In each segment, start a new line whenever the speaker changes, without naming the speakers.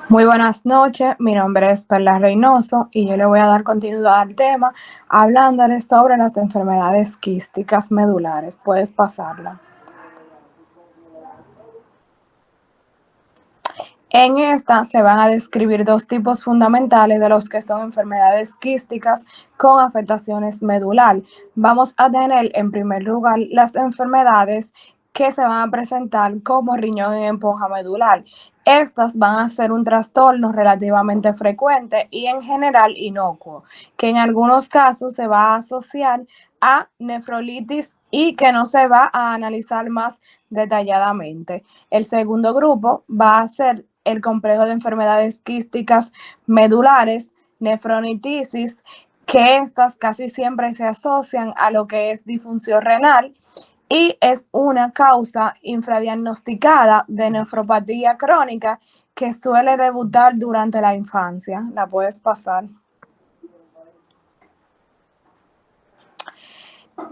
Muy buenas noches, mi nombre es Perla Reynoso y yo le voy a dar continuidad al tema hablándoles sobre las enfermedades quísticas medulares. Puedes pasarla. En esta se van a describir dos tipos fundamentales de los que son enfermedades quísticas con afectaciones medular. Vamos a tener en primer lugar las enfermedades que se van a presentar como riñón en esponja medular. Estas van a ser un trastorno relativamente frecuente y en general inocuo, que en algunos casos se va a asociar a nefrolitis y que no se va a analizar más detalladamente. El segundo grupo va a ser el complejo de enfermedades quísticas medulares, nefronitisis, que estas casi siempre se asocian a lo que es disfunción renal y es una causa infradiagnosticada de nefropatía crónica que suele debutar durante la infancia. La puedes pasar.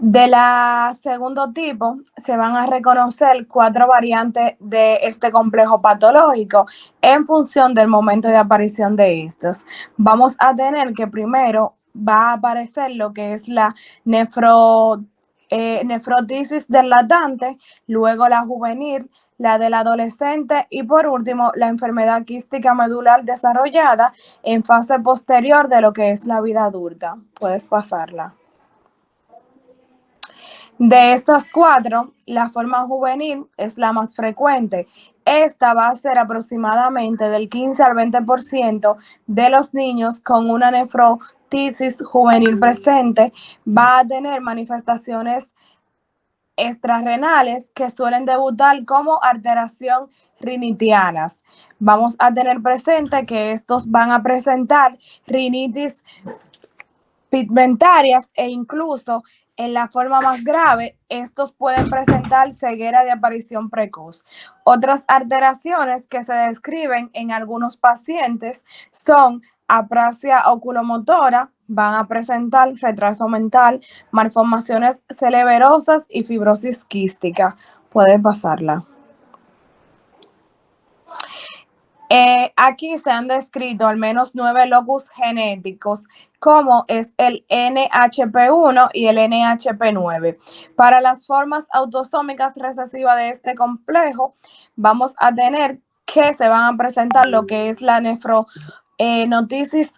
De la segundo tipo, se van a reconocer 4 variantes de este complejo patológico en función del momento de aparición de estos. Vamos a tener que primero va a aparecer lo que es la nefrotisis del latente, luego la juvenil, la del adolescente y por último la enfermedad quística medular desarrollada en fase posterior de lo que es la vida adulta. Puedes pasarla. De estas 4, la forma juvenil es la más frecuente. Esta va a ser aproximadamente del 15 al 20% de los niños con una nefrotisis juvenil presente. Va a tener manifestaciones extrarrenales que suelen debutar como alteración rinitianas. Vamos a tener presente que estos van a presentar rinitis pigmentarias e incluso en la forma más grave, estos pueden presentar ceguera de aparición precoz. Otras alteraciones que se describen en algunos pacientes son aprasia oculomotora, van a presentar retraso mental, malformaciones cereberosas y fibrosis quística. Puede pasarla. Aquí se han descrito al menos 9 locus genéticos, como es el NHP1 y el NHP9. Para las formas autosómicas recesivas de este complejo, vamos a tener que se van a presentar lo que es la nefronotisis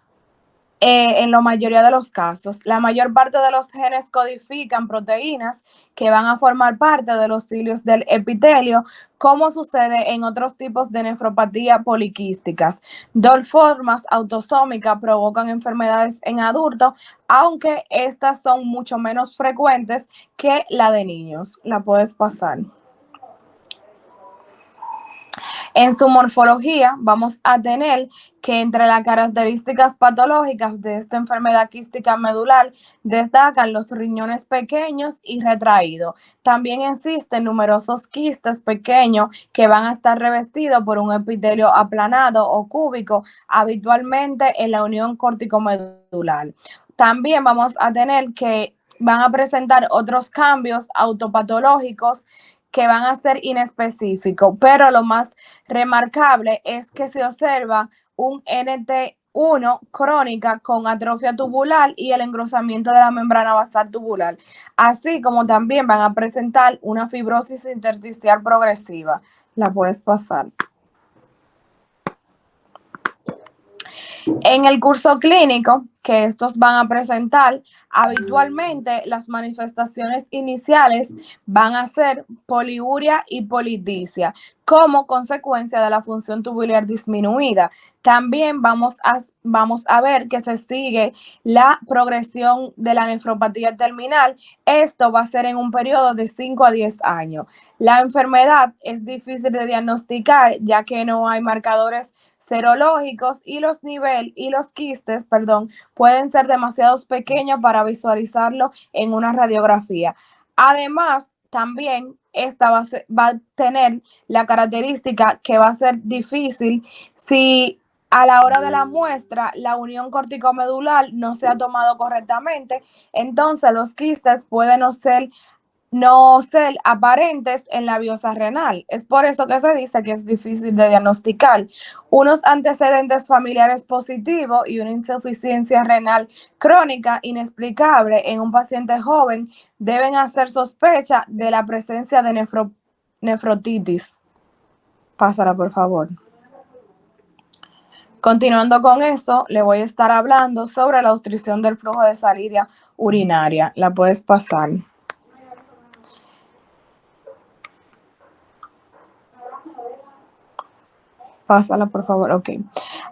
en la mayoría de los casos. La mayor parte de los genes codifican proteínas que van a formar parte de los cilios del epitelio, como sucede en otros tipos de nefropatía poliquísticas. Dos formas autosómicas provocan enfermedades en adultos, aunque estas son mucho menos frecuentes que la de niños. La puedes pasar. En su morfología vamos a tener que entre las características patológicas de esta enfermedad quística medular destacan los riñones pequeños y retraídos. También existen numerosos quistes pequeños que van a estar revestidos por un epitelio aplanado o cúbico, habitualmente en la unión corticomedular. También vamos a tener que van a presentar otros cambios autopatológicos que van a ser inespecíficos, pero lo más remarcable es que se observa un NT1 crónica con atrofia tubular y el engrosamiento de la membrana basal tubular, así como también van a presentar una fibrosis intersticial progresiva. La puedes pasar. En el curso clínico que estos van a presentar, habitualmente las manifestaciones iniciales van a ser poliuria y politicia como consecuencia de la función tubular disminuida. También vamos a ver que se sigue la progresión de la nefropatía terminal. Esto va a ser en un periodo de 5 a 10 años. La enfermedad es difícil de diagnosticar ya que no hay marcadores serológicos y los quistes, pueden ser demasiado pequeños para visualizarlo en una radiografía. Además, también esta va a tener la característica que va a ser difícil si a la hora de la muestra la unión corticomedular no se ha tomado correctamente, entonces los quistes pueden no ser no ser aparentes en la biopsia renal. Es por eso que se dice que es difícil de diagnosticar. Unos antecedentes familiares positivos y una insuficiencia renal crónica inexplicable en un paciente joven deben hacer sospecha de la presencia de nefrotitis. Pásala, por favor. Continuando con esto, le voy a estar hablando sobre la obstrucción del flujo de salida urinaria. La puedes pasar. Pásala, por favor. Ok.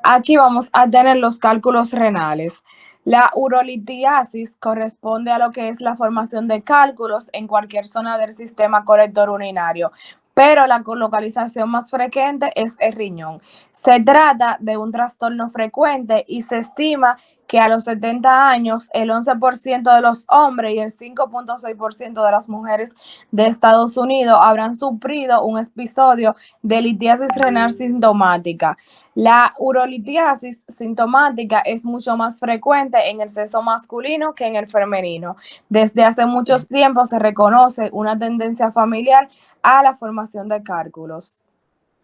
Aquí vamos a tener los cálculos renales. La urolitiasis corresponde a lo que es la formación de cálculos en cualquier zona del sistema colector urinario, pero la localización más frecuente es el riñón. Se trata de un trastorno frecuente y se estima que a los 70 años el 11% de los hombres y el 5.6% de las mujeres de Estados Unidos habrán sufrido un episodio de litiasis renal sintomática. La urolitiasis sintomática es mucho más frecuente en el sexo masculino que en el femenino. Desde hace muchos tiempos se reconoce una tendencia familiar a la formación de cálculos.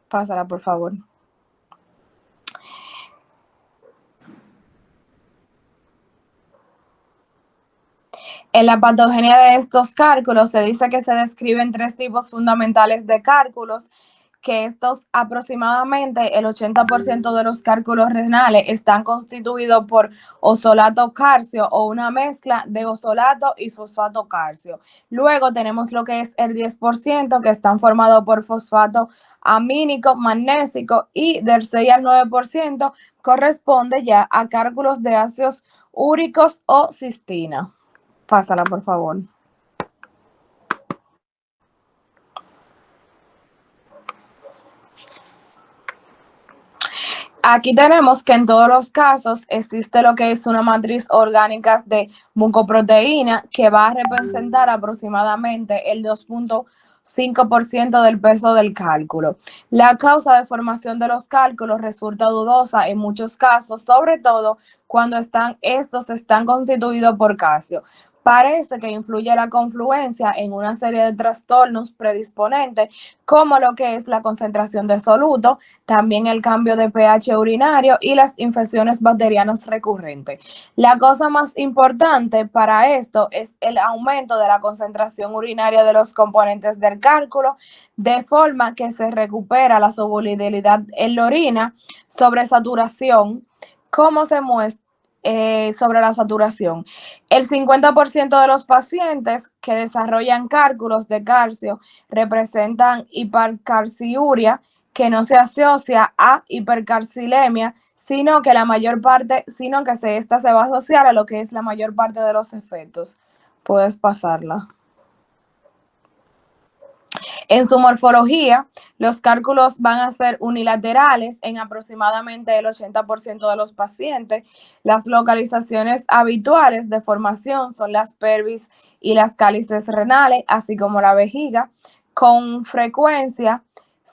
Pásala, por favor. En la patogenia de estos cálculos se dice que se describen tres tipos fundamentales de cálculos, que estos aproximadamente el 80% de los cálculos renales están constituidos por oxalato calcio o una mezcla de oxalato y fosfato calcio. Luego tenemos lo que es el 10% que están formados por fosfato amínico, magnésico, y del 6 al 9% corresponde ya a cálculos de ácidos úricos o cistina. Pásala, por favor. Aquí tenemos que en todos los casos existe lo que es una matriz orgánica de mucoproteína que va a representar aproximadamente el 2.5% del peso del cálculo. La causa de formación de los cálculos resulta dudosa en muchos casos, sobre todo cuando estos están constituidos por calcio. Parece que influye la confluencia en una serie de trastornos predisponentes, como lo que es la concentración de soluto, también el cambio de pH urinario y las infecciones bacterianas recurrentes. La cosa más importante para esto es el aumento de la concentración urinaria de los componentes del cálculo, de forma que se recupera la solubilidad en la orina sobre saturación. ¿Cómo se muestra? Sobre la saturación. El 50% de los pacientes que desarrollan cálculos de calcio representan hipercalciuria, que no se asocia a hipercalcilemia, sino que esta se va a asociar a lo que es la mayor parte de los efectos. Puedes pasarla. En su morfología, los cálculos van a ser unilaterales en aproximadamente el 80% de los pacientes. Las localizaciones habituales de formación son las pelvis y las cálices renales, así como la vejiga. Con frecuencia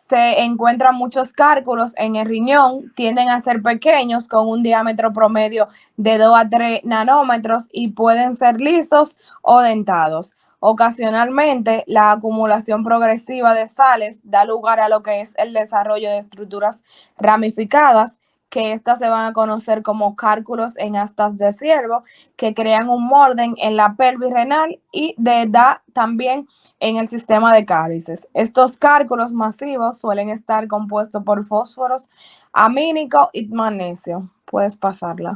se encuentran muchos cálculos en el riñón, tienden a ser pequeños con un diámetro promedio de 2 a 3 nanómetros y pueden ser lisos o dentados. Ocasionalmente, la acumulación progresiva de sales da lugar a lo que es el desarrollo de estructuras ramificadas, que estas se van a conocer como cálculos en astas de ciervo, que crean un morden en la pelvis renal y da también en el sistema de cálices. Estos cálculos masivos suelen estar compuestos por fósforos amínico y magnesio. Puedes pasarla.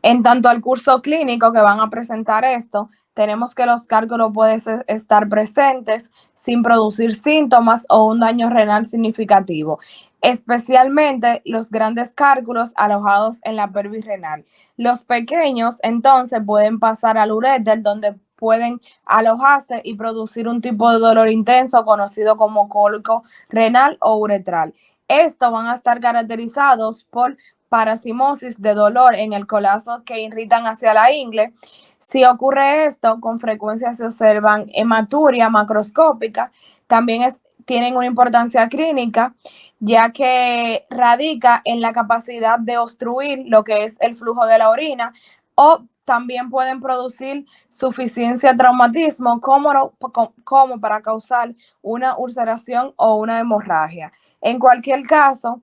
En tanto al curso clínico que van a presentar esto, tenemos que los cálculos pueden estar presentes sin producir síntomas o un daño renal significativo, especialmente los grandes cálculos alojados en la pelvis renal. Los pequeños, entonces, pueden pasar al uréter, donde pueden alojarse y producir un tipo de dolor intenso conocido como cólico renal o uretral. Estos van a estar caracterizados por parasimosis de dolor en el colazo que irritan hacia la ingle. Si ocurre esto, con frecuencia se observan hematuria macroscópica. También tienen una importancia clínica, ya que radica en la capacidad de obstruir lo que es el flujo de la orina o también pueden producir suficiencia traumatismo como para causar una ulceración o una hemorragia. En cualquier caso,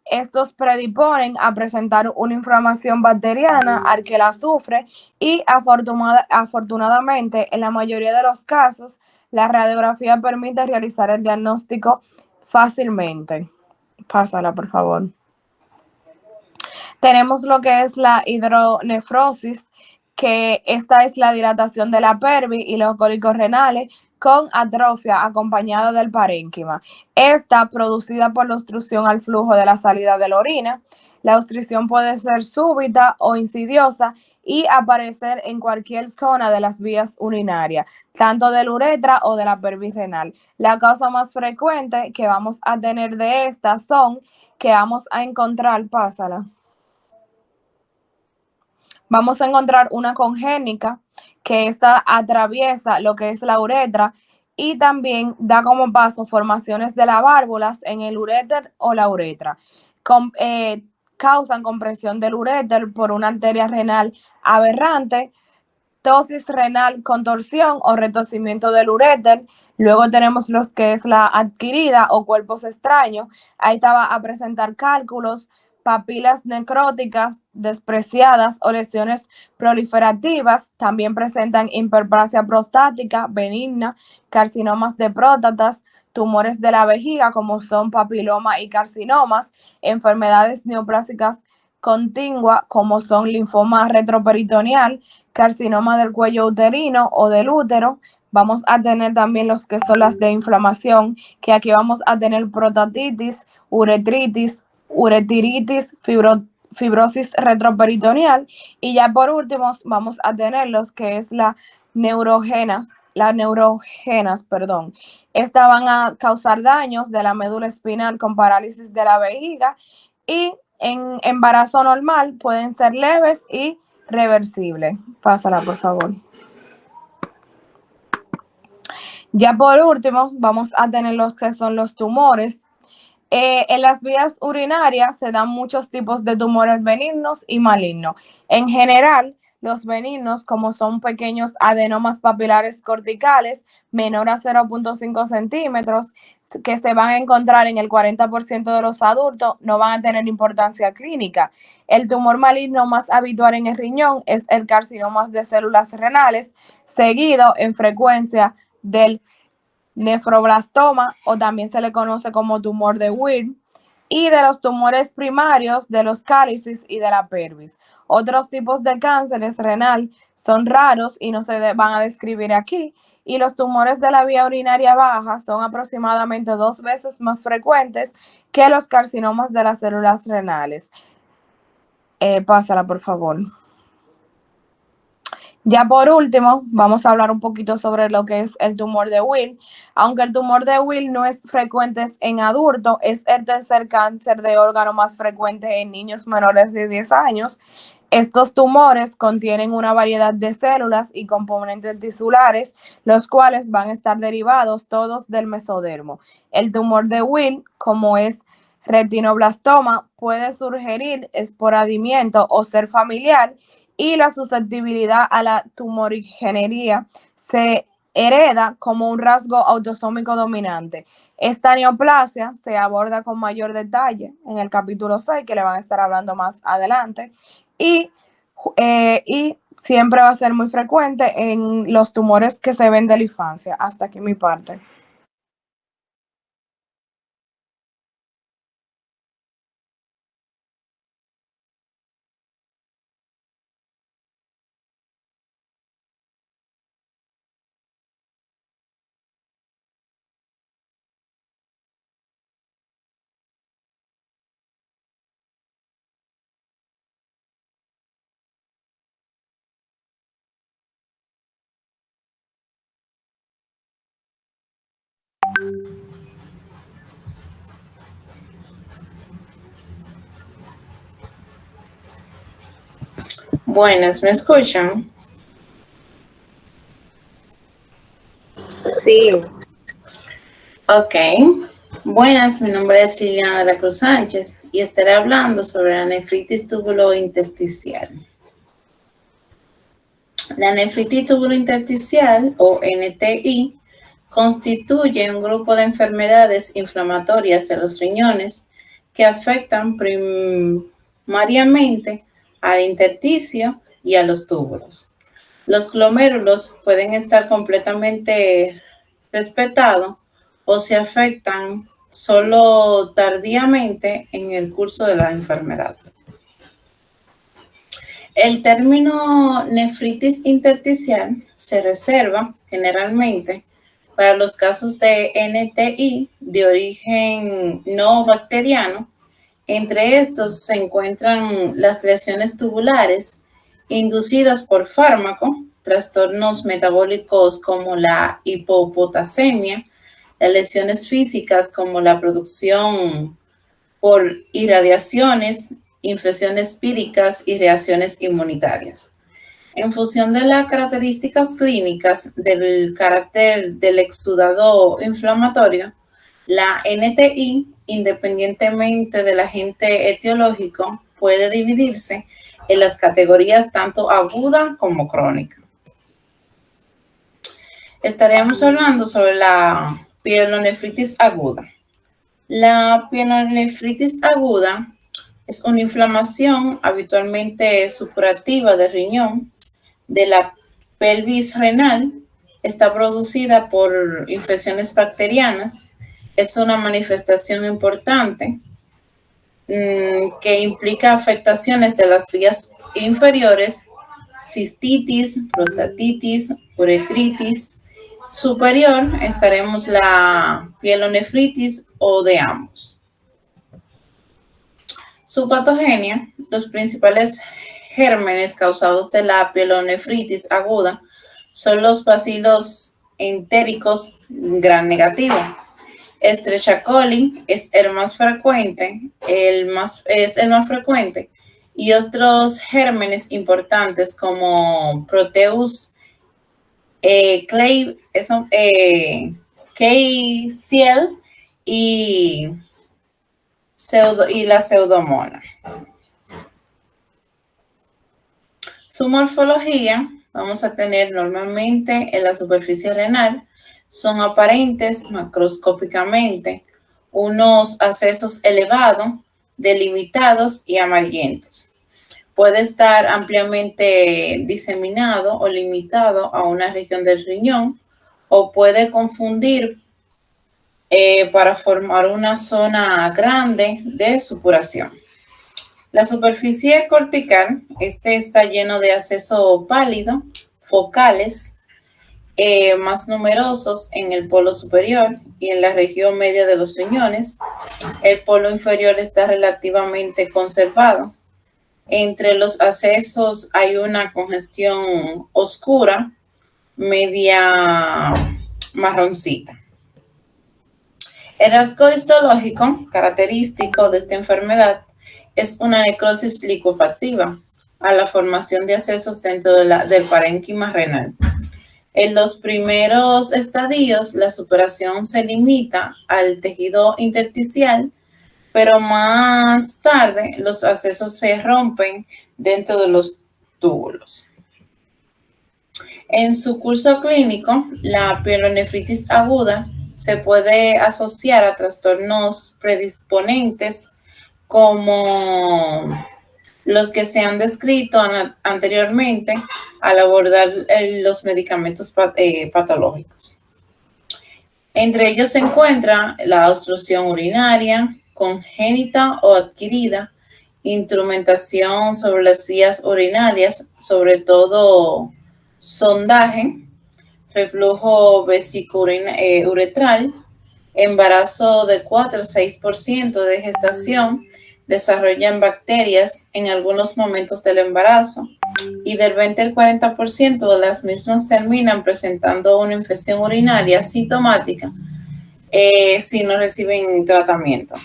estos predisponen a presentar una inflamación bacteriana al que la sufre y afortunadamente en la mayoría de los casos la radiografía permite realizar el diagnóstico fácilmente. Pásala, por favor. Tenemos lo que es la hidronefrosis, que esta es la dilatación de la pelvis y los cólicos renales con atrofia acompañada del parénquima. Esta producida por la obstrucción al flujo de la salida de la orina. La obstrucción puede ser súbita o insidiosa y aparecer en cualquier zona de las vías urinarias, tanto de la uretra o de la pelvis renal. La causa más frecuente que vamos a tener de estas son que vamos a encontrar, pásala. Vamos a encontrar una congénica, que esta atraviesa lo que es la uretra y también da como paso formaciones de las válvulas en el uréter o la uretra. Causan compresión del uréter por una arteria renal aberrante, tosis renal con torsión o retorcimiento del uréter. Luego tenemos lo que es la adquirida o cuerpos extraños. Ahí va a presentar cálculos, papilas necróticas despreciadas o lesiones proliferativas. También presentan hiperplasia prostática benigna, carcinomas de próstatas, tumores de la vejiga como son papiloma y carcinomas, enfermedades neoplásicas continua como son linfoma retroperitoneal, carcinoma del cuello uterino o del útero. Vamos a tener también los que son las de inflamación, que aquí vamos a tener prostatitis, uretritis, uretiritis, fibrosis retroperitoneal, y ya por último vamos a tener los que es las neurogenas, perdón. Estas van a causar daños de la médula espinal con parálisis de la vejiga, y en embarazo normal pueden ser leves y reversibles. Pásala, por favor. Ya por último, vamos a tener los que son los tumores. En las vías urinarias se dan muchos tipos de tumores benignos y malignos. En general, los benignos, como son pequeños adenomas papilares corticales menor a 0.5 centímetros, que se van a encontrar en el 40% de los adultos, no van a tener importancia clínica. El tumor maligno más habitual en el riñón es el carcinoma de células renales, seguido en frecuencia del nefroblastoma, o también se le conoce como tumor de Wirth, y de los tumores primarios de los cálices y de la pelvis. Otros tipos de cánceres renal son raros y no se van a describir aquí, y los tumores de la vía urinaria baja son aproximadamente 2 veces más frecuentes que los carcinomas de las células renales. Pásala, por favor. Ya por último, vamos a hablar un poquito sobre lo que es el tumor de Wirth. Aunque el tumor de Wirth no es frecuente en adultos, es el tercer cáncer de órgano más frecuente en niños menores de 10 años. Estos tumores contienen una variedad de células y componentes tisulares, los cuales van a estar derivados todos del mesodermo. El tumor de Wirth, como es retinoblastoma, puede sugerir esporadimiento o ser familiar, y la susceptibilidad a la tumorigenería se hereda como un rasgo autosómico dominante. Esta neoplasia se aborda con mayor detalle en el capítulo 6, que le van a estar hablando más adelante, y siempre va a ser muy frecuente en los tumores que se ven de la infancia. Hasta aquí mi parte.
Buenas, ¿me escuchan?
Sí.
Ok. Buenas, mi nombre es Liliana de la Cruz Sánchez y estaré hablando sobre la nefritis tubulointersticial. La nefritis tubulointersticial o NTI constituye un grupo de enfermedades inflamatorias de los riñones que afectan primariamente al intersticio y a los túbulos. Los glomérulos pueden estar completamente respetados o se afectan solo tardíamente en el curso de la enfermedad. El término nefritis intersticial se reserva generalmente para los casos de NTI de origen no bacteriano. Entre estos se encuentran las lesiones tubulares inducidas por fármaco, trastornos metabólicos como la hipopotasemia, las lesiones físicas como la producción por irradiaciones, infecciones víricas y reacciones inmunitarias. En función de las características clínicas del carácter del exudado inflamatorio, la NTI, independientemente del agente etiológico, puede dividirse en las categorías tanto aguda como crónica. Estaremos hablando sobre la pielonefritis aguda. La pielonefritis aguda es una inflamación habitualmente supurativa del riñón, de la pelvis renal, está producida por infecciones bacterianas, es una manifestación importante que implica afectaciones de las vías inferiores, cistitis, prostatitis, uretritis. Superior estaremos la pielonefritis o de ambos. Su patogenia, los principales gérmenes causados de la pielonefritis aguda son los bacilos entéricos gram negativo. Escherichia coli es el más frecuente, y otros gérmenes importantes como Proteus, Klebsiella y la Pseudomonas. Su morfología, vamos a tener normalmente en la superficie renal, son aparentes macroscópicamente unos accesos elevados, delimitados y amarillentos. Puede estar ampliamente diseminado o limitado a una región del riñón o puede confundir para formar una zona grande de supuración. La superficie cortical, está lleno de acceso pálido, focales, más numerosos en el polo superior y en la región media de los riñones. El polo inferior está relativamente conservado. Entre los accesos hay una congestión oscura, media marroncita. El rasgo histológico característico de esta enfermedad es una necrosis licuefactiva a la formación de accesos dentro del parénquima renal. En los primeros estadios, la supuración se limita al tejido intersticial, pero más tarde los accesos se rompen dentro de los túbulos. En su curso clínico, la pielonefritis aguda se puede asociar a trastornos predisponentes como los que se han descrito anteriormente al abordar los medicamentos patológicos. Entre ellos se encuentra la obstrucción urinaria, congénita o adquirida, instrumentación sobre las vías urinarias, sobre todo sondaje, reflujo vesículo-uretral, embarazo de 4 a 6% de gestación, desarrollan bacterias en algunos momentos del embarazo y del 20 al 40% de las mismas terminan presentando una infección urinaria sintomática si no reciben tratamiento.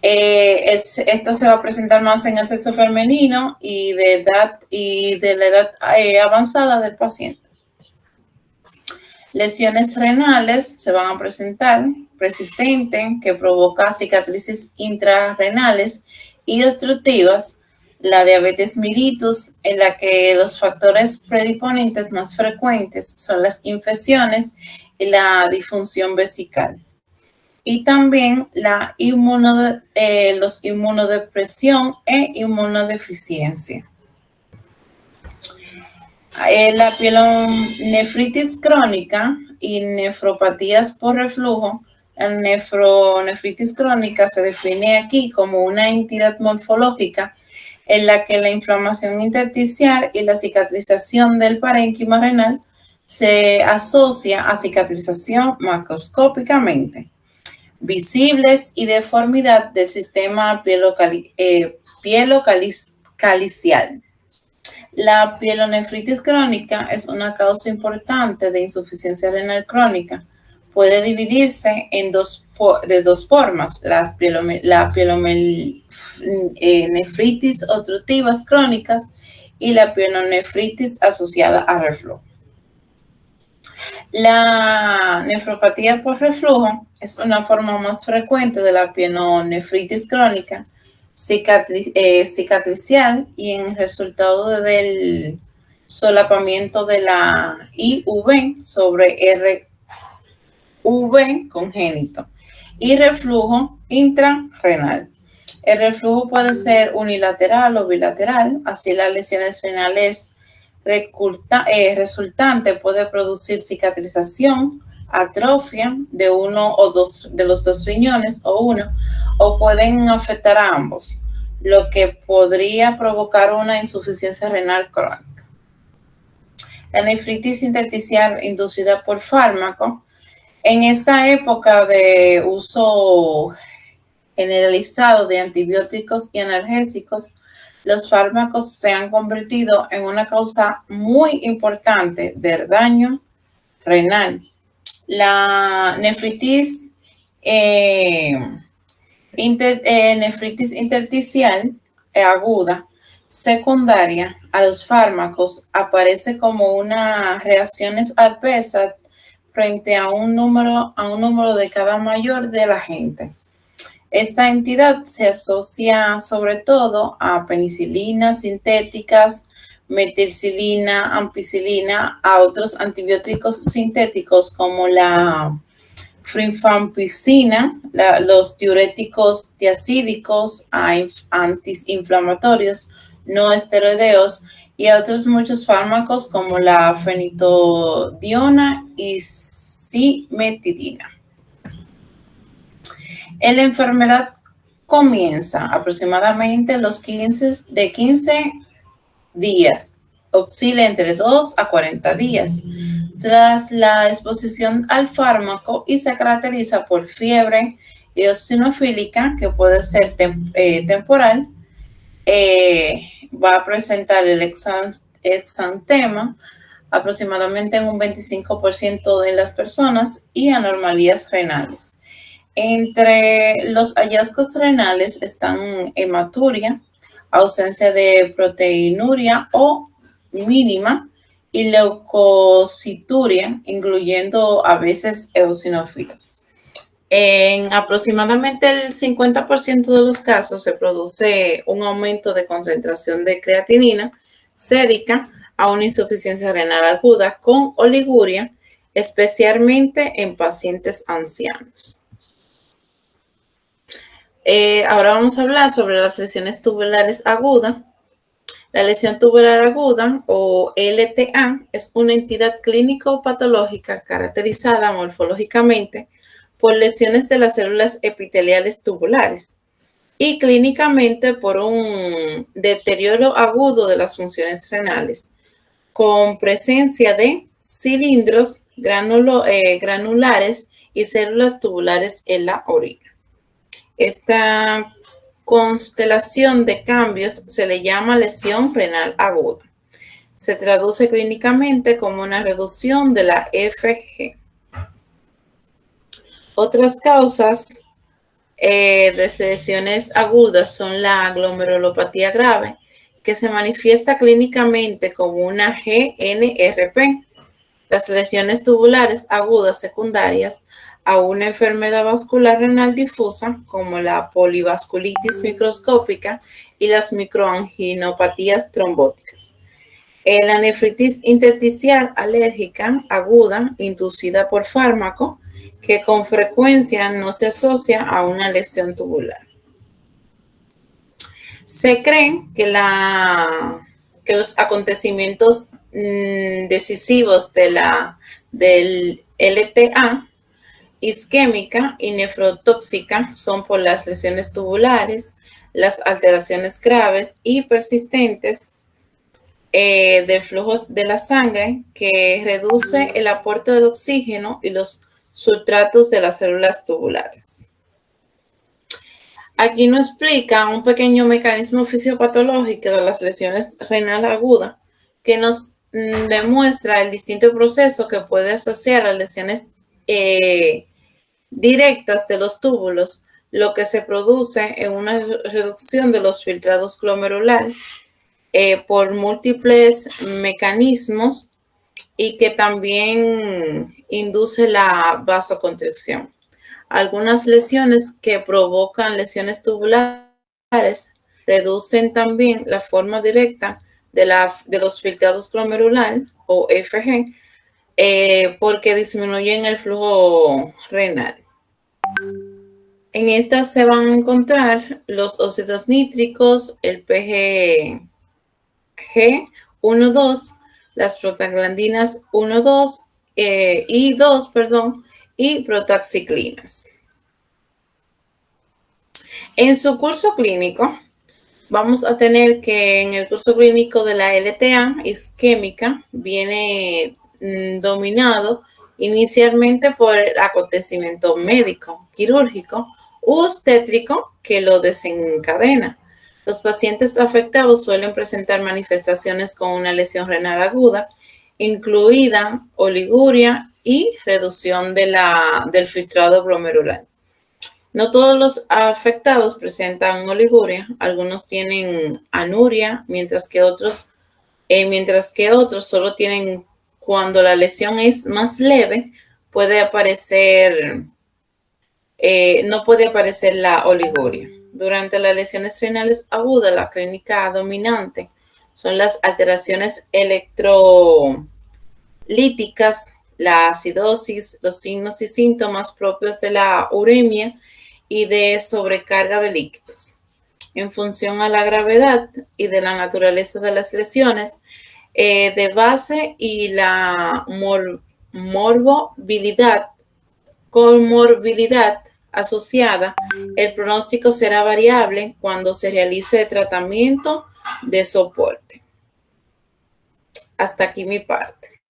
Esto se va a presentar más en el sexo femenino y de la edad avanzada del paciente. Lesiones renales se van a presentar persistentes que provoca cicatrices intrarrenales y obstructivas, La diabetes mellitus, en la que los factores predisponentes más frecuentes son las infecciones y la disfunción vesical. Y también los inmunodepresión e inmunodeficiencia. La pielonefritis crónica y nefropatías por reflujo. La nefritis crónica se define aquí como una entidad morfológica en la que la inflamación intersticial y la cicatrización del parénquima renal se asocia a cicatrización macroscópicamente, visibles y deformidad del sistema pielocalicial. La pielonefritis crónica es una causa importante de insuficiencia renal crónica. Puede dividirse de dos formas, la pielonefritis obstructivas crónicas y la pielonefritis asociada a reflujo. La nefropatía por reflujo es una forma más frecuente de la pielonefritis crónica, cicatricial y en resultado del solapamiento de la IV sobre RV congénito y reflujo intrarrenal. El reflujo puede ser unilateral o bilateral, así las lesiones renales resultante puede producir cicatrización, atrofia de uno o dos de los dos riñones o pueden afectar a ambos, lo que podría provocar una insuficiencia renal crónica. La nefritis intersticial inducida por fármaco. En esta época de uso generalizado de antibióticos y analgésicos, los fármacos se han convertido en una causa muy importante de daño renal. La nefritis intersticial aguda secundaria a los fármacos aparece como una reacciones adversas frente a un número de cada mayor de la gente. Esta entidad se asocia sobre todo a penicilinas sintéticas, metilcilina, ampicilina, a otros antibióticos sintéticos como la rifampicina, los diuréticos diacídicos, antiinflamatorios no esteroideos y a otros muchos fármacos como la fenitodiona y cimetidina. La enfermedad comienza aproximadamente los 15 días, oscila entre 2 a 40 días, tras la exposición al fármaco y se caracteriza por fiebre eosinofílica, que puede ser temporal, va a presentar el exantema aproximadamente en un 25% de las personas y anormalías renales. Entre los hallazgos renales están hematuria, ausencia de proteinuria o mínima y leucocituria, incluyendo a veces eosinófilos. En aproximadamente el 50% de los casos se produce un aumento de concentración de creatinina sérica a una insuficiencia renal aguda con oliguria, especialmente en pacientes ancianos. Ahora vamos a hablar sobre las lesiones tubulares agudas. La lesión tubular aguda o LTA es una entidad clínico-patológica caracterizada morfológicamente por lesiones de las células epiteliales tubulares y clínicamente por un deterioro agudo de las funciones renales, con presencia de cilindros granulares y células tubulares en la orina. Esta constelación de cambios se le llama lesión renal aguda. Se traduce clínicamente como una reducción de la FG. Otras causas de lesiones agudas son la glomerulopatía grave, que se manifiesta clínicamente como una GNRP. Las lesiones tubulares agudas secundarias a una enfermedad vascular renal difusa como la polivasculitis microscópica y las microanginopatías trombóticas. La nefritis intersticial alérgica aguda inducida por fármaco que con frecuencia no se asocia a una lesión tubular. Se cree que los acontecimientos decisivos del LTA isquémica y nefrotóxica son por las lesiones tubulares, las alteraciones graves y persistentes de flujos de la sangre que reduce el aporte de oxígeno y los sustratos de las células tubulares. Aquí nos explica un pequeño mecanismo fisiopatológico de las lesiones renal agudas que nos demuestra el distinto proceso que puede asociar a lesiones directas de los túbulos, lo que se produce en una reducción de los filtrados glomerulares por múltiples mecanismos y que también induce la vasoconstricción. Algunas lesiones que provocan lesiones tubulares reducen también la forma directa de los filtrados glomerulares o FG porque disminuyen el flujo renal. En estas se van a encontrar los óxidos nítricos, el PGG1,2, las prostaglandinas 1,2 y 2, y protaxiclinas. En su curso clínico, vamos a tener que en el curso clínico de la LTA isquémica viene dominado inicialmente por el acontecimiento médico, quirúrgico u obstétrico que lo desencadena. Los pacientes afectados suelen presentar manifestaciones con una lesión renal aguda, incluida oliguria y reducción del filtrado glomerular. No todos los afectados presentan oliguria, algunos tienen anuria, mientras que otros solo tienen, cuando la lesión es más leve, no puede aparecer la oliguria. Durante las lesiones renales agudas, la clínica dominante son las alteraciones electrolíticas, la acidosis, los signos y síntomas propios de la uremia y de sobrecarga de líquidos. En función a la gravedad y de la naturaleza de las lesiones de base y la comorbilidad asociada, el pronóstico será variable cuando se realice el tratamiento de soporte. Hasta aquí mi parte.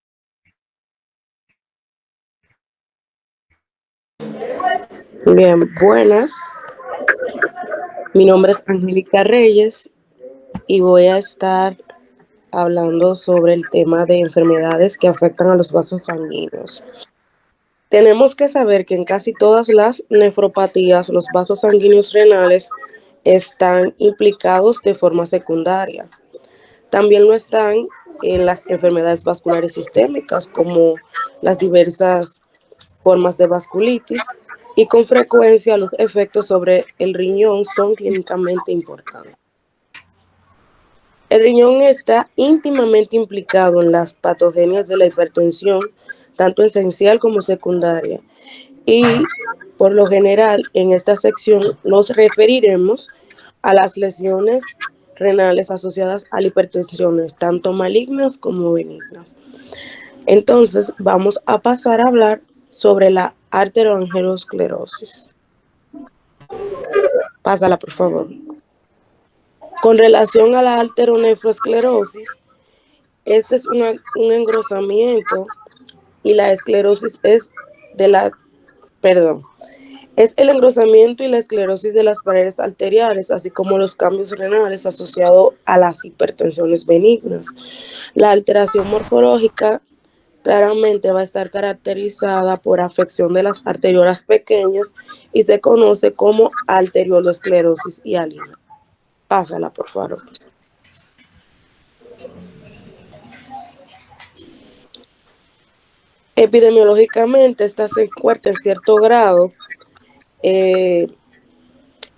Bien, buenas. Mi nombre es Angélica Reyes y voy a estar hablando sobre el tema de enfermedades que afectan a los vasos sanguíneos. Tenemos que saber que en casi todas las nefropatías los vasos sanguíneos renales están implicados de forma secundaria. También lo están en las enfermedades vasculares sistémicas como las diversas formas de vasculitis, y con frecuencia los efectos sobre el riñón son clínicamente importantes. El riñón está íntimamente implicado en las patogenias de la hipertensión, tanto esencial como secundaria, y por lo general en esta sección nos referiremos a las lesiones renales asociadas a la hipertensión, tanto malignas como benignas. Entonces vamos a pasar a hablar sobre la arterioangiosclerosis. Pásala, por favor. Con relación a la arterionefroesclerosis, este es un engrosamiento y la esclerosis es el engrosamiento y la esclerosis de las paredes arteriales, así como los cambios renales asociados a las hipertensiones benignas. La alteración morfológica claramente va a estar caracterizada por afección de las arteriolas pequeñas y se conoce como arteriolosclerosis hialina. Pásala, por favor. Epidemiológicamente, esta se encuentra en cierto grado en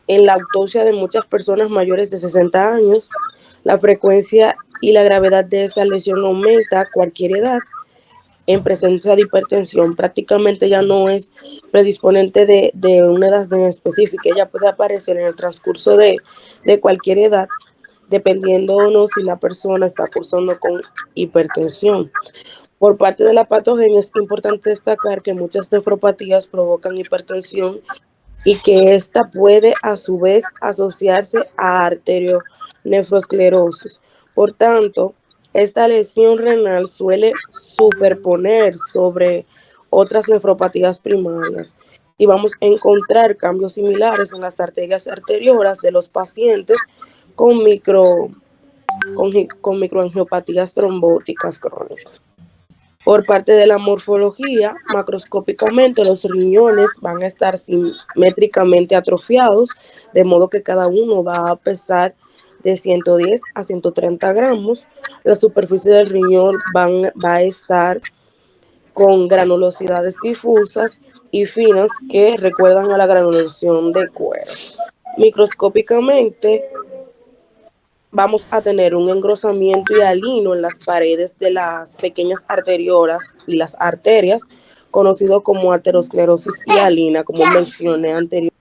la autopsia de muchas personas mayores de 60 años. La frecuencia y la gravedad de esta lesión aumenta a cualquier edad. En presencia de hipertensión, prácticamente ya no es predisponente de una edad en específica. Ella puede aparecer en el transcurso de cualquier edad, dependiendo o no si la persona está cursando con hipertensión. Por parte de la patogenia, es importante destacar que muchas nefropatías provocan hipertensión y que esta puede a su vez asociarse a arterionefrosclerosis. Por tanto, esta lesión renal suele superponer sobre otras nefropatías primarias y vamos a encontrar cambios similares en las arterias arteriolas de los pacientes con, con microangiopatías trombóticas crónicas. Por parte de la morfología, macroscópicamente los riñones van a estar simétricamente atrofiados, de modo que cada uno va a pesar de 110 a 130 gramos. La superficie del riñón va a estar con granulosidades difusas y finas que recuerdan a la granulación de cuero. Microscópicamente, vamos a tener un engrosamiento hialino en las paredes de las pequeñas arteriolas y las arterias, conocido como arteriosclerosis hialina, como mencioné anteriormente.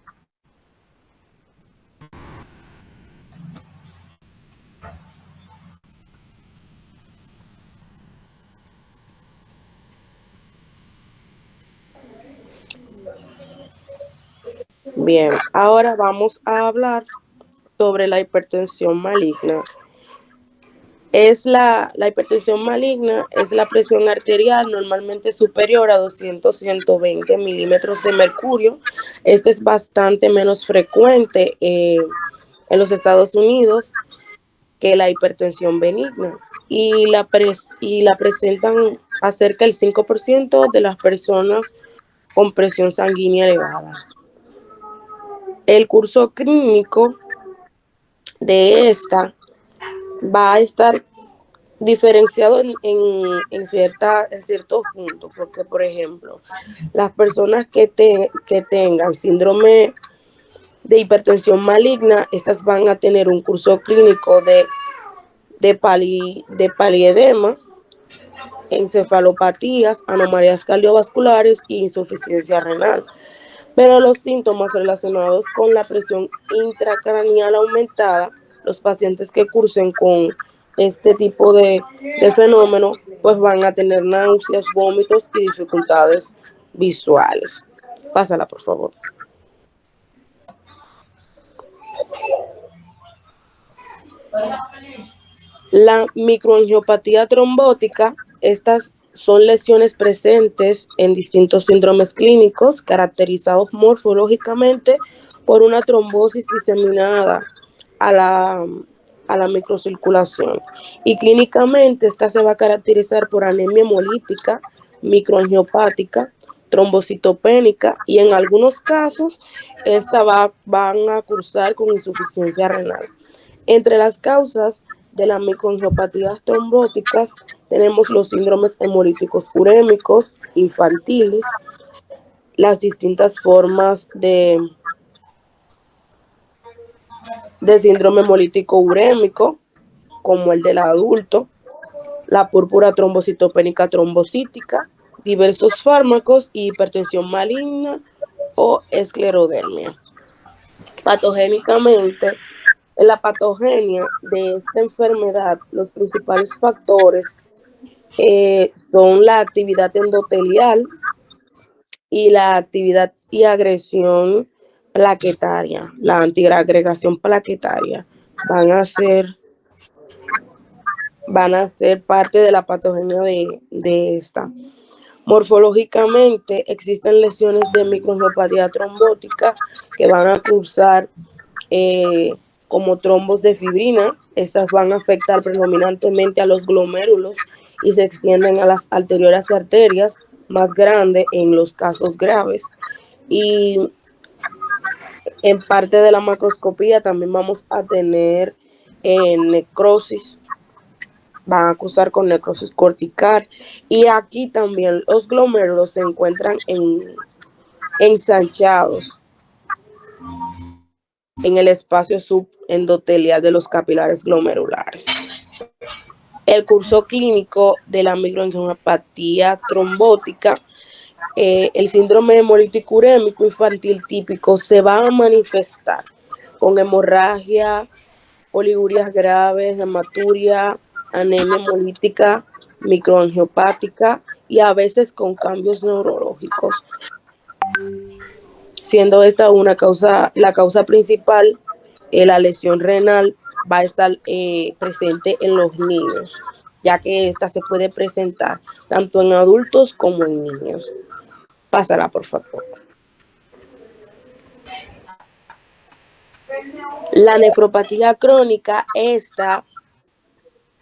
Bien, ahora vamos a hablar sobre la hipertensión maligna. La hipertensión maligna es la presión arterial normalmente superior a 200-120 milímetros de mercurio. Este es bastante menos frecuente en los Estados Unidos que la hipertensión benigna y la presentan a cerca del 5% de las personas con presión sanguínea elevada. El curso clínico de esta va a estar diferenciado en ciertos puntos, porque por ejemplo, las personas que tengan síndrome de hipertensión maligna, estas van a tener un curso clínico de paliedema, encefalopatías, anomalías cardiovasculares e insuficiencia renal. Pero los síntomas relacionados con la presión intracraneal aumentada, los pacientes que cursen con este tipo de fenómeno, pues van a tener náuseas, vómitos y dificultades visuales. Pásala, por favor. La microangiopatía trombótica, estas son lesiones presentes en distintos síndromes clínicos caracterizados morfológicamente por una trombosis diseminada a la microcirculación. Y clínicamente esta se va a caracterizar por anemia hemolítica, microangiopática, trombocitopénica y en algunos casos van a cursar con insuficiencia renal. Entre las causas de las microangiopatías trombóticas tenemos los síndromes hemolíticos urémicos infantiles, las distintas formas de síndrome hemolítico urémico, como el del adulto, la púrpura trombocitopénica trombocítica, diversos fármacos y hipertensión maligna o esclerodermia. Patogénicamente, en la patogenia de esta enfermedad, los principales factores son la actividad endotelial y la actividad y agresión plaquetaria, la antiagregación plaquetaria van a ser parte de la patogenia de esta. Morfológicamente existen lesiones de microangiopatía trombótica que van a cursar como trombos de fibrina. Estas van a afectar predominantemente a los glomérulos y se extienden a las arteriolas y arterias más grandes en los casos graves. Y en parte de la macroscopía también vamos a tener necrosis van a cursar con necrosis cortical. Y aquí también los glomérulos se encuentran ensanchados en el espacio subendotelial de los capilares glomerulares. El curso clínico de la microangiopatía trombótica, el síndrome hemolítico urémico infantil típico se va a manifestar con hemorragia, oligurias graves, hematuria, anemia hemolítica, microangiopática y a veces con cambios neurológicos, siendo esta la causa principal. La lesión renal va a estar presente en los niños, ya que esta se puede presentar tanto en adultos como en niños. Pásala, por favor. La nefropatía crónica, esta,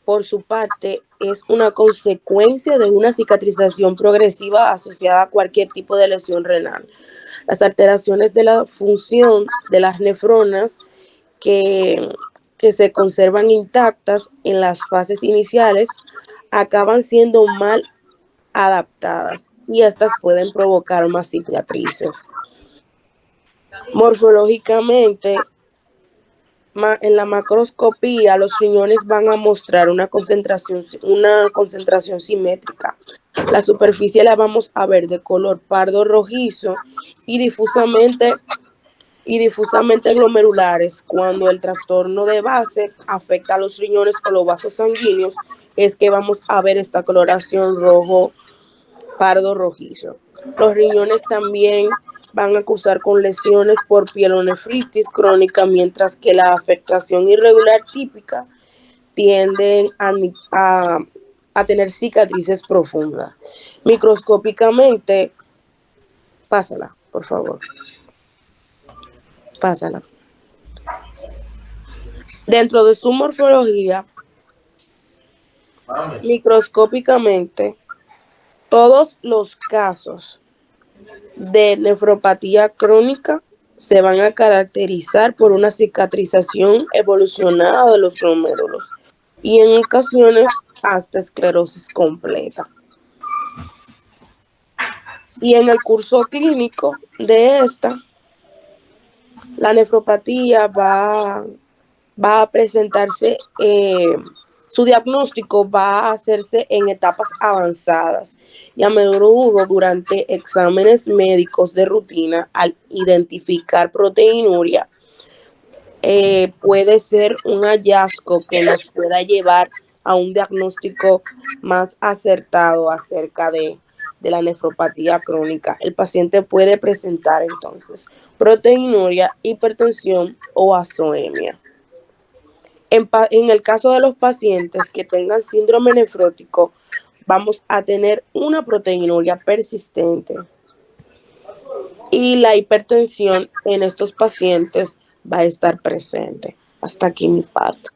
por su parte, es una consecuencia de una cicatrización progresiva asociada a cualquier tipo de lesión renal. Las alteraciones de la función de las nefronas que se conservan intactas en las fases iniciales acaban siendo mal adaptadas y estas pueden provocar más cicatrices. Morfológicamente, en la macroscopía, los riñones van a mostrar una concentración simétrica. La superficie la vamos a ver de color pardo rojizo y difusamente glomerulares. Cuando el trastorno de base afecta a los riñones o los vasos sanguíneos, es que vamos a ver esta coloración rojo pardo rojizo. Los riñones también van a cursar con lesiones por pielonefritis crónica, mientras que la afectación irregular típica tienden a tener cicatrices profundas. Microscópicamente, pásala, por favor. Pásala. Dentro de su morfología, microscópicamente, todos los casos de nefropatía crónica se van a caracterizar por una cicatrización evolucionada de los glomérulos y en ocasiones hasta esclerosis completa. Y en el curso clínico de esta, la nefropatía va a presentarse, su diagnóstico va a hacerse en etapas avanzadas y a menudo durante exámenes médicos de rutina. Al identificar proteinuria, puede ser un hallazgo que nos pueda llevar a un diagnóstico más acertado acerca de la nefropatía crónica. El paciente puede presentar entonces proteinuria, hipertensión o azoemia. En el caso de los pacientes que tengan síndrome nefrótico, vamos a tener una proteinuria persistente. Y la hipertensión en estos pacientes va a estar presente. Hasta aquí mi parte.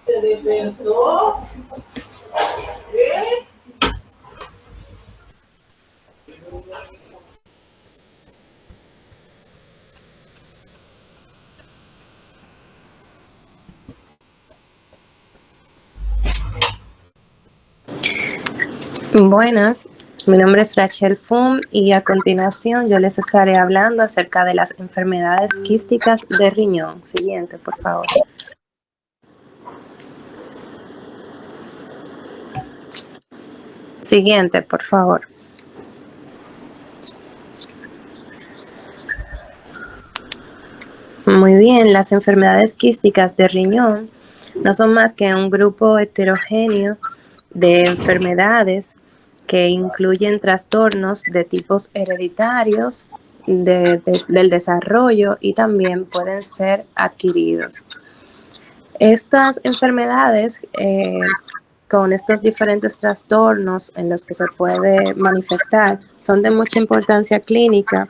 Se despertó. ¿Qué?
Buenas, mi nombre es Rachel Fum y a continuación yo les estaré hablando acerca de las enfermedades quísticas de riñón. Siguiente, por favor. Siguiente, por favor. Muy bien, las enfermedades quísticas de riñón no son más que un grupo heterogéneo de enfermedades que incluyen trastornos de tipos hereditarios, del desarrollo y también pueden ser adquiridos. Estas enfermedades con estos diferentes trastornos en los que se puede manifestar son de mucha importancia clínica,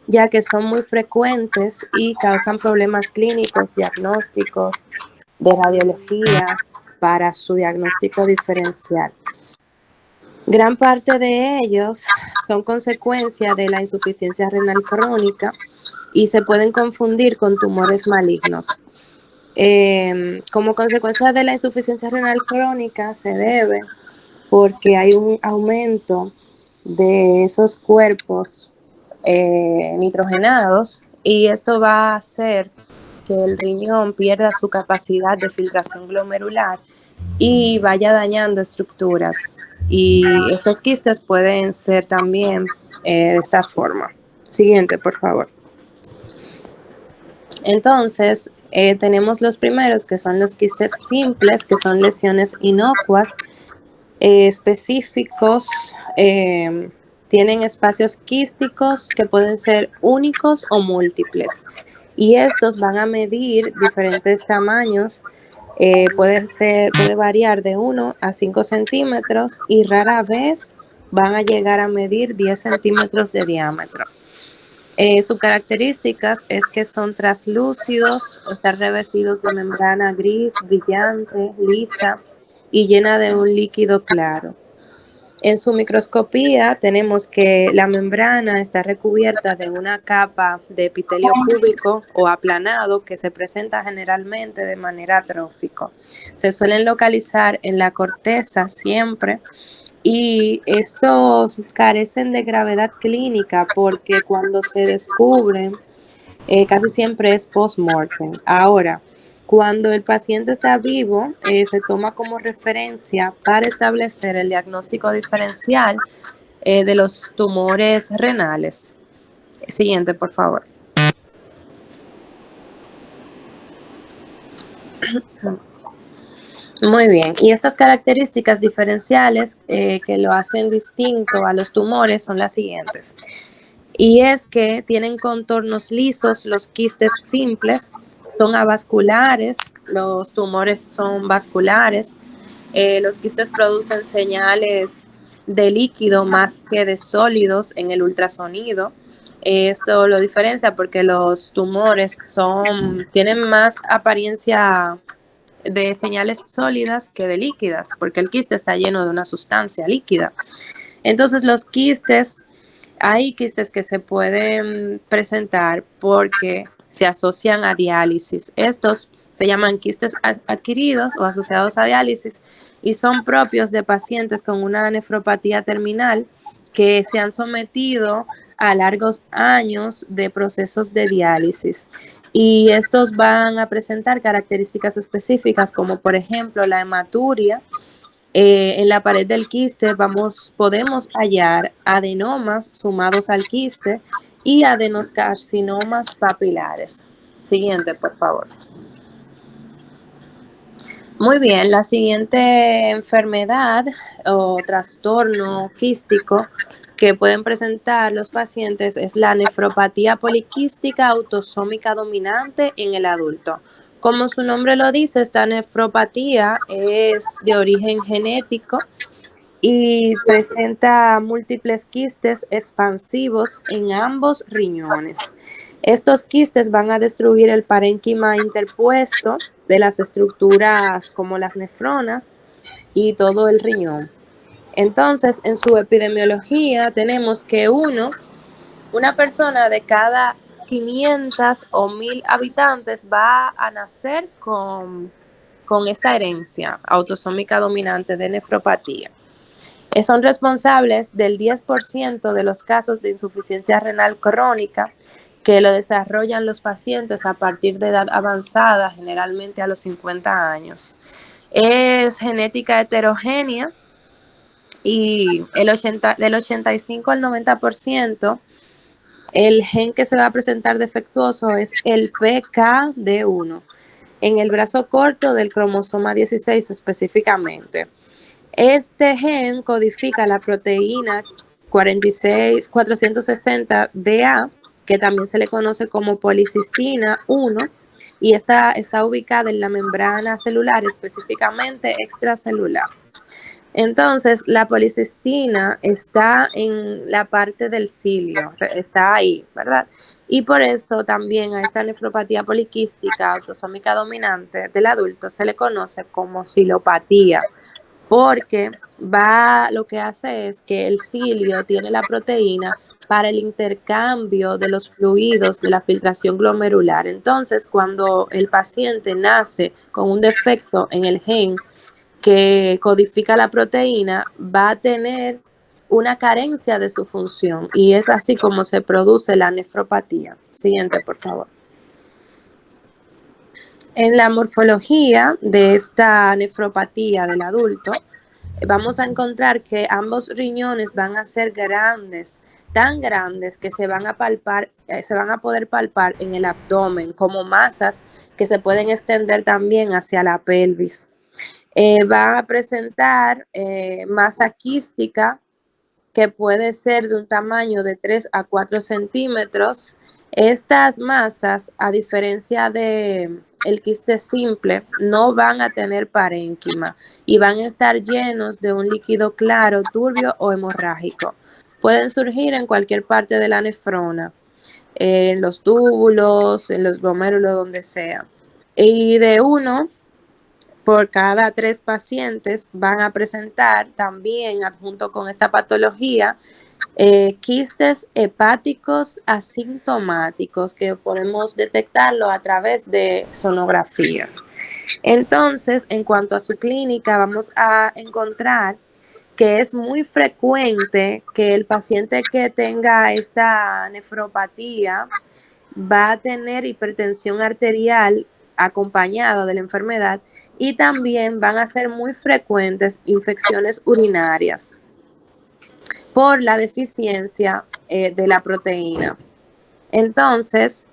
ya que son muy frecuentes y causan problemas clínicos, diagnósticos, de radiología para su diagnóstico diferencial. Gran parte de ellos son consecuencia de la insuficiencia renal crónica y se pueden confundir con tumores malignos. Como consecuencia de la insuficiencia renal crónica se debe porque hay un aumento de esos cuerpos nitrogenados y esto va a hacer que el riñón pierda su capacidad de filtración glomerular y vaya dañando estructuras. Y estos quistes pueden ser también de esta forma. Siguiente, por favor. Entonces, tenemos los primeros, que son los quistes simples, que son lesiones inocuas, específicos, tienen espacios quísticos que pueden ser únicos o múltiples. Y estos van a medir diferentes tamaños, puede variar de 1 a 5 centímetros y rara vez van a llegar a medir 10 centímetros de diámetro. Sus características es que son translúcidos, están revestidos de membrana gris, brillante, lisa y llena de un líquido claro. En su microscopía tenemos que la membrana está recubierta de una capa de epitelio cúbico o aplanado que se presenta generalmente de manera atrófico. Se suelen localizar en la corteza siempre y estos carecen de gravedad clínica porque cuando se descubren casi siempre es post-mortem. Ahora, cuando el paciente está vivo, se toma como referencia para establecer el diagnóstico diferencial de los tumores renales. Siguiente, por favor. Muy bien, y estas características diferenciales que lo hacen distinto a los tumores son las siguientes. Y es que tienen contornos lisos, los quistes simples, son avasculares, los tumores son vasculares, los quistes producen señales de líquido más que de sólidos en el ultrasonido. Esto lo diferencia porque los tumores tienen más apariencia de señales sólidas que de líquidas, porque el quiste está lleno de una sustancia líquida. Entonces hay quistes que se pueden presentar porque se asocian a diálisis. Estos se llaman quistes adquiridos o asociados a diálisis y son propios de pacientes con una nefropatía terminal que se han sometido a largos años de procesos de diálisis. Y estos van a presentar características específicas como por ejemplo la hematuria. En la pared del quiste podemos hallar adenomas sumados al quiste y adenocarcinomas papilares. Siguiente, por favor. Muy bien, la siguiente enfermedad o trastorno quístico que pueden presentar los pacientes es la nefropatía poliquística autosómica dominante en el adulto. Como su nombre lo dice, esta nefropatía es de origen genético y presenta múltiples quistes expansivos en ambos riñones. Estos quistes van a destruir el parénquima interpuesto de las estructuras como las nefronas y todo el riñón. Entonces, en su epidemiología tenemos que una persona de cada 500 o 1000 habitantes va a nacer con esta herencia autosómica dominante de nefropatía. Son responsables del 10% de los casos de insuficiencia renal crónica que lo desarrollan los pacientes a partir de edad avanzada, generalmente a los 50 años. Es genética heterogénea y del 85 al 90%, el gen que se va a presentar defectuoso es el PKD1, en el brazo corto del cromosoma 16 específicamente. Este gen codifica la proteína 460DA, que también se le conoce como policistina 1, y está ubicada en la membrana celular, específicamente extracelular. Entonces, la policistina está en la parte del cilio, está ahí, ¿verdad? Y por eso también a esta nefropatía poliquística autosómica dominante del adulto se le conoce como cilopatía, porque lo que hace es que el cilio tiene la proteína para el intercambio de los fluidos de la filtración glomerular. Entonces, cuando el paciente nace con un defecto en el gen que codifica la proteína, va a tener una carencia de su función y es así como se produce la nefropatía. Siguiente, por favor. En la morfología de esta nefropatía del adulto, vamos a encontrar que ambos riñones van a ser grandes, tan grandes que se van a poder palpar en el abdomen como masas que se pueden extender también hacia la pelvis. Va a presentar masa quística que puede ser de un tamaño de 3 a 4 centímetros. Estas masas, a diferencia de el quiste simple, no van a tener parénquima y van a estar llenos de un líquido claro, turbio o hemorrágico. Pueden surgir en cualquier parte de la nefrona, en los túbulos, en los glomérulos, donde sea. Y de uno por cada 3 pacientes van a presentar también, adjunto con esta patología, quistes hepáticos asintomáticos que podemos detectarlo a través de sonografías. Entonces, en cuanto a su clínica, vamos a encontrar que es muy frecuente que el paciente que tenga esta nefropatía va a tener hipertensión arterial acompañada de la enfermedad y también van a ser muy frecuentes infecciones urinarias por la deficiencia de la proteína. Entonces,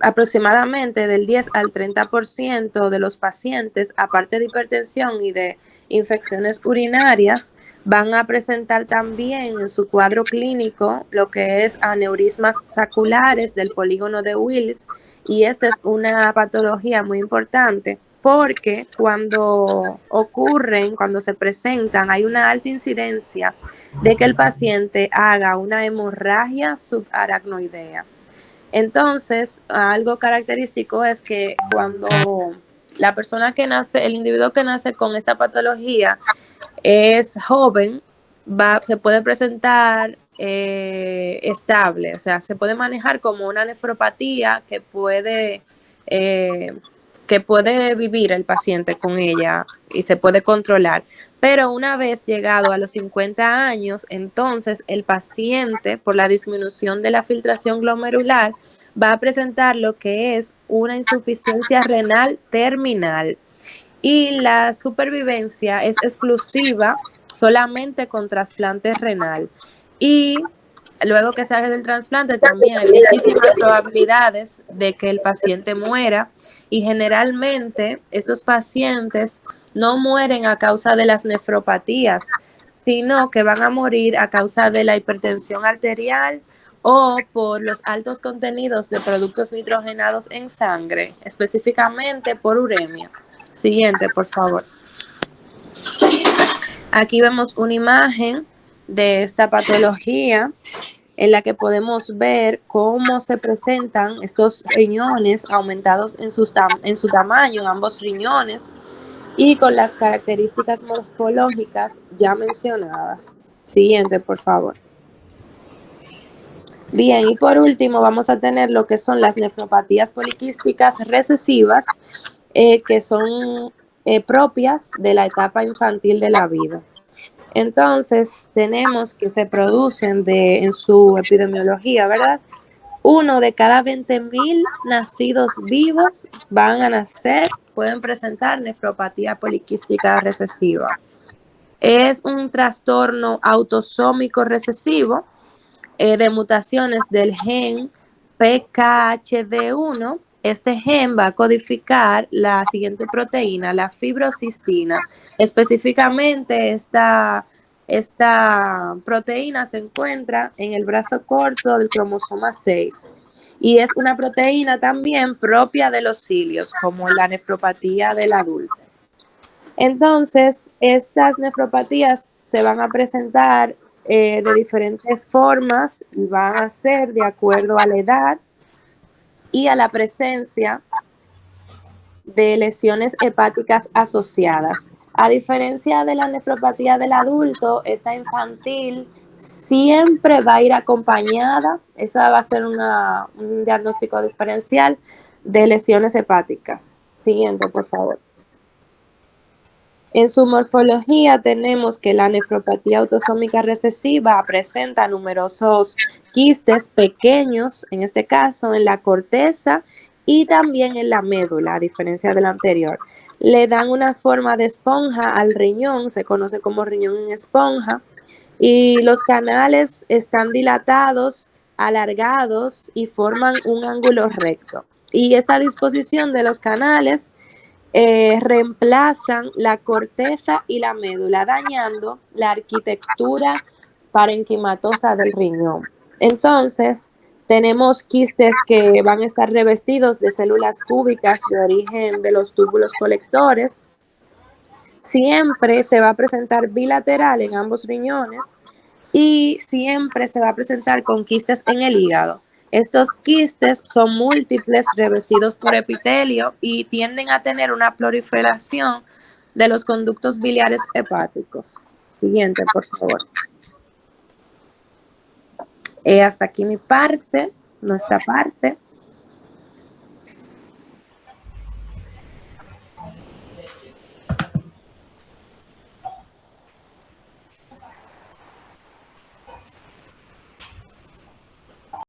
aproximadamente del 10 al 30% de los pacientes, aparte de hipertensión y de infecciones urinarias, van a presentar también en su cuadro clínico lo que es aneurismas saculares del polígono de Wills, y esta es una patología muy importante porque cuando se presentan, hay una alta incidencia de que el paciente haga una hemorragia subaracnoidea. Entonces, algo característico es que cuando la persona que nace, el individuo que nace con esta patología es joven, se puede presentar estable, o sea, se puede manejar como una nefropatía que puede vivir el paciente con ella y se puede controlar. Pero una vez llegado a los 50 años, entonces el paciente, por la disminución de la filtración glomerular, va a presentar lo que es una insuficiencia renal terminal. Y la supervivencia es exclusiva solamente con trasplante renal. Y luego que se haga el trasplante también hay muchísimas probabilidades de que el paciente muera, y generalmente esos pacientes no mueren a causa de las nefropatías, sino que van a morir a causa de la hipertensión arterial o por los altos contenidos de productos nitrogenados en sangre, específicamente por uremia. Siguiente, por favor. Aquí vemos una imagen de esta patología en la que podemos ver cómo se presentan estos riñones aumentados en su tamaño, ambos riñones, y con las características morfológicas ya mencionadas. Siguiente, por favor. Bien, y por último vamos a tener lo que son las nefropatías poliquísticas recesivas, que son propias de la etapa infantil de la vida. Entonces, tenemos que se producen en su epidemiología, ¿verdad? 1 de cada 20,000 nacidos vivos pueden presentar nefropatía poliquística recesiva. Es un trastorno autosómico recesivo de mutaciones del gen PKHD1. Este gen va a codificar la siguiente proteína, la fibrocistina. Específicamente, esta proteína se encuentra en el brazo corto del cromosoma 6 y es una proteína también propia de los cilios, como la nefropatía del adulto. Entonces, estas nefropatías se van a presentar de diferentes formas y van a ser de acuerdo a la edad y a la presencia de lesiones hepáticas asociadas. A diferencia de la nefropatía del adulto, esta infantil siempre va a ir acompañada, esa va a ser un diagnóstico diferencial de lesiones hepáticas. Siguiente, por favor. En su morfología tenemos que la nefropatía autosómica recesiva presenta numerosos quistes pequeños, en este caso en la corteza y también en la médula, a diferencia de la anterior. Le dan una forma de esponja al riñón, se conoce como riñón en esponja, y los canales están dilatados, alargados y forman un ángulo recto. Y esta disposición de los canales reemplazan la corteza y la médula, dañando la arquitectura parenquimatosa del riñón. Entonces, tenemos quistes que van a estar revestidos de células cúbicas de origen de los túbulos colectores. Siempre se va a presentar bilateral en ambos riñones y siempre se va a presentar con quistes en el hígado. Estos quistes son múltiples, revestidos por epitelio y tienden a tener una proliferación de los conductos biliares hepáticos. Siguiente, por favor. Hasta aquí mi parte, nuestra parte.